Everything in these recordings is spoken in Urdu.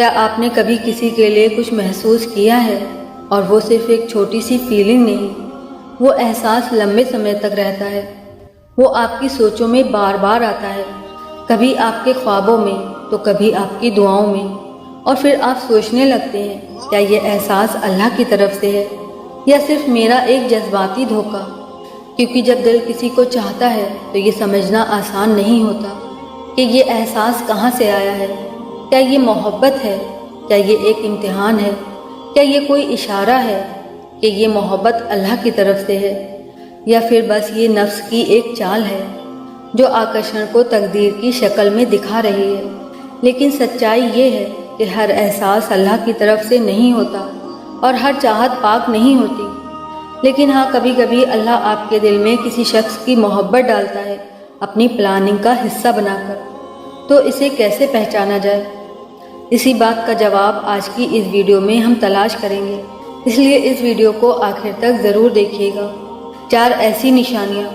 کیا آپ نے کبھی کسی کے لیے کچھ محسوس کیا ہے اور وہ صرف ایک چھوٹی سی فیلنگ نہیں، وہ احساس لمبے سمے تک رہتا ہے، وہ آپ کی سوچوں میں بار بار آتا ہے، کبھی آپ کے خوابوں میں تو کبھی آپ کی دعاؤں میں، اور پھر آپ سوچنے لگتے ہیں کیا یہ احساس اللہ کی طرف سے ہے یا صرف میرا ایک جذباتی دھوکہ؟ کیونکہ جب دل کسی کو چاہتا ہے تو یہ سمجھنا آسان نہیں ہوتا کہ یہ احساس کہاں سے آیا ہے۔ کیا یہ محبت ہے؟ کیا یہ ایک امتحان ہے؟ کیا یہ کوئی اشارہ ہے کہ یہ محبت اللہ کی طرف سے ہے، یا پھر بس یہ نفس کی ایک چال ہے جو آکرشن کو تقدیر کی شکل میں دکھا رہی ہے؟ لیکن سچائی یہ ہے کہ ہر احساس اللہ کی طرف سے نہیں ہوتا اور ہر چاہت پاک نہیں ہوتی، لیکن ہاں کبھی کبھی اللہ آپ کے دل میں کسی شخص کی محبت ڈالتا ہے اپنی پلاننگ کا حصہ بنا کر۔ تو اسے کیسے پہچانا جائے؟ اسی بات کا جواب آج کی اس ویڈیو میں ہم تلاش کریں گے، اس لیے اس ویڈیو کو آخر تک ضرور دیکھیے گا۔ 4 ایسی نشانیاں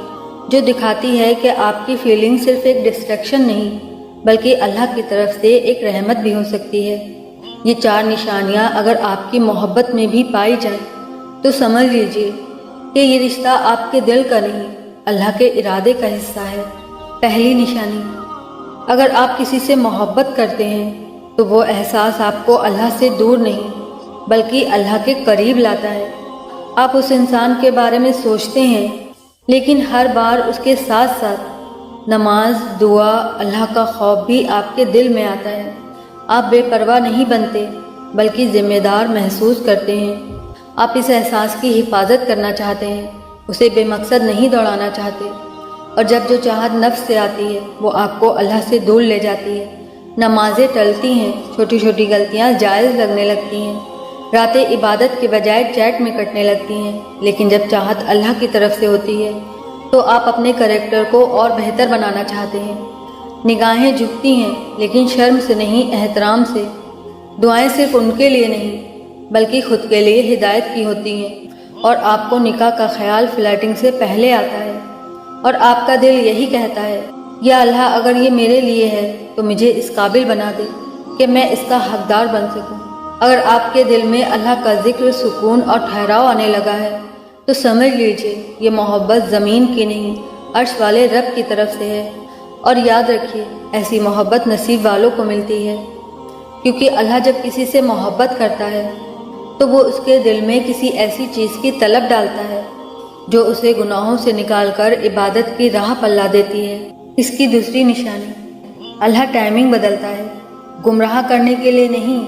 جو دکھاتی ہے کہ آپ کی فیلنگ صرف ایک ڈسٹریکشن نہیں بلکہ اللہ کی طرف سے ایک رحمت بھی ہو سکتی ہے۔ یہ 4 نشانیاں اگر آپ کی محبت میں بھی پائی جائیں تو سمجھ لیجئے کہ یہ رشتہ آپ کے دل کا نہیں، اللہ کے ارادے کا حصہ ہے۔ پہلی نشانی، اگر آپ کسی سے محبت کرتے ہیں تو وہ احساس آپ کو اللہ سے دور نہیں بلکہ اللہ کے قریب لاتا ہے۔ آپ اس انسان کے بارے میں سوچتے ہیں لیکن ہر بار اس کے ساتھ ساتھ نماز، دعا، اللہ کا خوف بھی آپ کے دل میں آتا ہے۔ آپ بے پرواہ نہیں بنتے بلکہ ذمہ دار محسوس کرتے ہیں۔ آپ اس احساس کی حفاظت کرنا چاہتے ہیں، اسے بے مقصد نہیں دوڑانا چاہتے، اور جب جو چاہت نفس سے آتی ہے وہ آپ کو اللہ سے دور لے جاتی ہے۔ نمازیں ٹلتی ہیں، چھوٹی چھوٹی غلطیاں جائز لگنے لگتی ہیں، راتیں عبادت کے بجائے چیٹ میں کٹنے لگتی ہیں، لیکن جب چاہت اللہ کی طرف سے ہوتی ہے تو آپ اپنے کریکٹر کو اور بہتر بنانا چاہتے ہیں۔ نگاہیں جھکتی ہیں لیکن شرم سے نہیں، احترام سے۔ دعائیں صرف ان کے لیے نہیں بلکہ خود کے لیے ہدایت کی ہوتی ہیں، اور آپ کو نکاح کا خیال فلیٹنگ سے پہلے آتا ہے، اور آپ کا دل یہی کہتا ہے یا اللہ اگر یہ میرے لیے ہے تو مجھے اس قابل بنا دے کہ میں اس کا حقدار بن سکوں۔ اگر آپ کے دل میں اللہ کا ذکر، سکون اور ٹھہراؤ آنے لگا ہے تو سمجھ لیجئے یہ محبت زمین کی نہیں، عرش والے رب کی طرف سے ہے۔ اور یاد رکھیے ایسی محبت نصیب والوں کو ملتی ہے، کیونکہ اللہ جب کسی سے محبت کرتا ہے تو وہ اس کے دل میں کسی ایسی چیز کی طلب ڈالتا ہے جو اسے گناہوں سے نکال کر عبادت کی راہ پر لا دیتی ہے۔ اس کی دوسری نشانی، اللہ ٹائمنگ بدلتا ہے، گمراہ کرنے کے لیے نہیں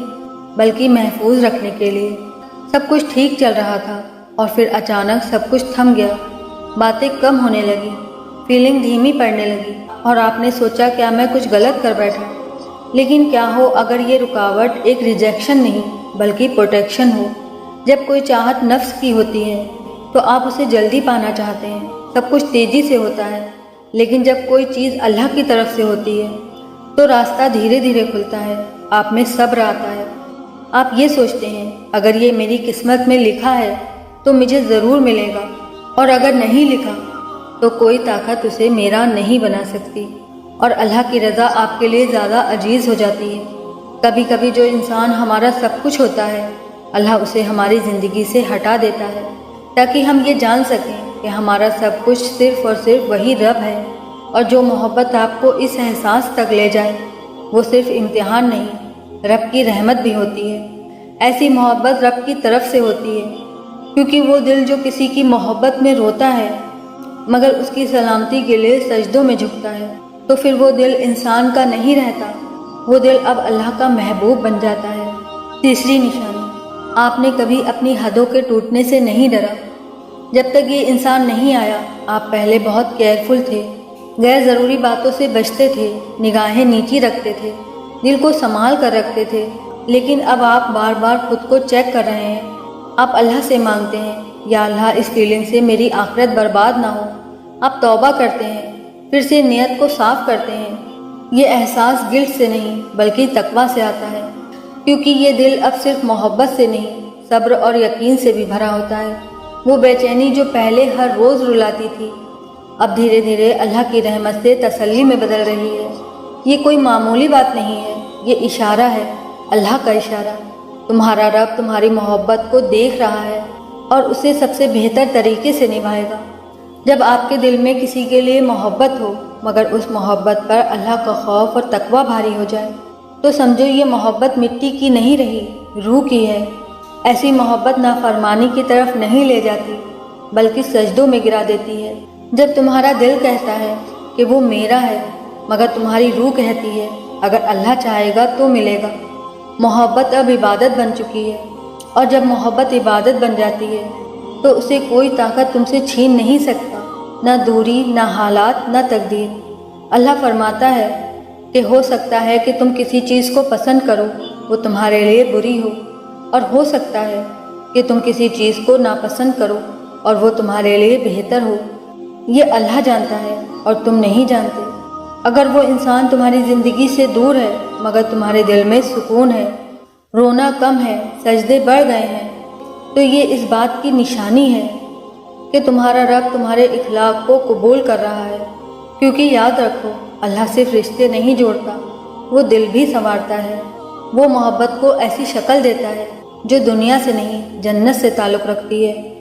بلکہ محفوظ رکھنے کے لیے۔ سب کچھ ٹھیک چل رہا تھا اور پھر اچانک سب کچھ تھم گیا، باتیں کم ہونے لگی، فیلنگ دھیمی پڑنے لگی، اور آپ نے سوچا کیا میں کچھ غلط کر بیٹھا؟ لیکن کیا ہو اگر یہ رکاوٹ ایک ریجیکشن نہیں بلکہ پروٹیکشن ہو؟ جب کوئی چاہت نفس کی ہوتی ہے تو آپ اسے جلدی پانا چاہتے ہیں، سب کچھ تیزی سے ہوتا ہے، لیکن جب کوئی چیز اللہ کی طرف سے ہوتی ہے تو راستہ دھیرے دھیرے کھلتا ہے، آپ میں صبر آتا ہے۔ آپ یہ سوچتے ہیں اگر یہ میری قسمت میں لکھا ہے تو مجھے ضرور ملے گا، اور اگر نہیں لکھا تو کوئی طاقت اسے میرا نہیں بنا سکتی، اور اللہ کی رضا آپ کے لیے زیادہ عزیز ہو جاتی ہے۔ کبھی کبھی جو انسان ہمارا سب کچھ ہوتا ہے اللہ اسے ہماری زندگی سے ہٹا دیتا ہے تاکہ ہم یہ جان سکیں کہ ہمارا سب کچھ صرف اور صرف وہی رب ہے، اور جو محبت آپ کو اس احساس تک لے جائے وہ صرف امتحان نہیں، رب کی رحمت بھی ہوتی ہے۔ ایسی محبت رب کی طرف سے ہوتی ہے، کیونکہ وہ دل جو کسی کی محبت میں روتا ہے مگر اس کی سلامتی کے لیے سجدوں میں جھکتا ہے تو پھر وہ دل انسان کا نہیں رہتا، وہ دل اب اللہ کا محبوب بن جاتا ہے۔ تیسری نشانی، آپ نے کبھی اپنی حدوں کے ٹوٹنے سے نہیں ڈرا۔ جب تک یہ انسان نہیں آیا آپ پہلے بہت کیئرفل تھے، غیر ضروری باتوں سے بچتے تھے، نگاہیں نیچی رکھتے تھے، دل کو سنبھال کر رکھتے تھے، لیکن اب آپ بار بار خود کو چیک کر رہے ہیں۔ آپ اللہ سے مانگتے ہیں یا اللہ اس فیلنگ سے میری آخرت برباد نہ ہو۔ آپ توبہ کرتے ہیں، پھر سے نیت کو صاف کرتے ہیں۔ یہ احساس گلٹ سے نہیں بلکہ تقویٰ سے آتا ہے، کیونکہ یہ دل اب صرف محبت سے نہیں صبر اور یقین سے بھی بھرا ہوتا ہے۔ وہ بے چینی جو پہلے ہر روز رلاتی تھی اب دھیرے دھیرے اللہ کی رحمت سے تسلی میں بدل رہی ہے۔ یہ کوئی معمولی بات نہیں ہے، یہ اشارہ ہے اللہ کا اشارہ۔ تمہارا رب تمہاری محبت کو دیکھ رہا ہے اور اسے سب سے بہتر طریقے سے نبھائے گا۔ جب آپ کے دل میں کسی کے لیے محبت ہو مگر اس محبت پر اللہ کا خوف اور تقوی بھاری ہو جائے تو سمجھو یہ محبت مٹی کی نہیں رہی، روح کی ہے۔ ایسی محبت نافرمانی کی طرف نہیں لے جاتی بلکہ سجدوں میں گرا دیتی ہے۔ جب تمہارا دل کہتا ہے کہ وہ میرا ہے مگر تمہاری روح کہتی ہے اگر اللہ چاہے گا تو ملے گا۔ محبت اب عبادت بن چکی ہے، اور جب محبت عبادت بن جاتی ہے تو اسے کوئی طاقت تم سے چھین نہیں سکتا، نہ دوری، نہ حالات، نہ تقدیر۔ اللہ فرماتا ہے کہ ہو سکتا ہے کہ تم کسی چیز کو پسند کرو وہ تمہارے لیے بری ہو، اور ہو سکتا ہے کہ تم کسی چیز کو ناپسند کرو اور وہ تمہارے لیے بہتر ہو۔ یہ اللہ جانتا ہے اور تم نہیں جانتے۔ اگر وہ انسان تمہاری زندگی سے دور ہے مگر تمہارے دل میں سکون ہے، رونا کم ہے، سجدے بڑھ گئے ہیں، تو یہ اس بات کی نشانی ہے کہ تمہارا رب تمہارے اخلاق کو قبول کر رہا ہے۔ کیونکہ یاد رکھو، اللہ صرف رشتے نہیں جوڑتا، وہ دل بھی سنوارتا ہے۔ وہ محبت کو ایسی شکل دیتا ہے جو دنیا سے نہیں، جنت سے تعلق رکھتی ہے۔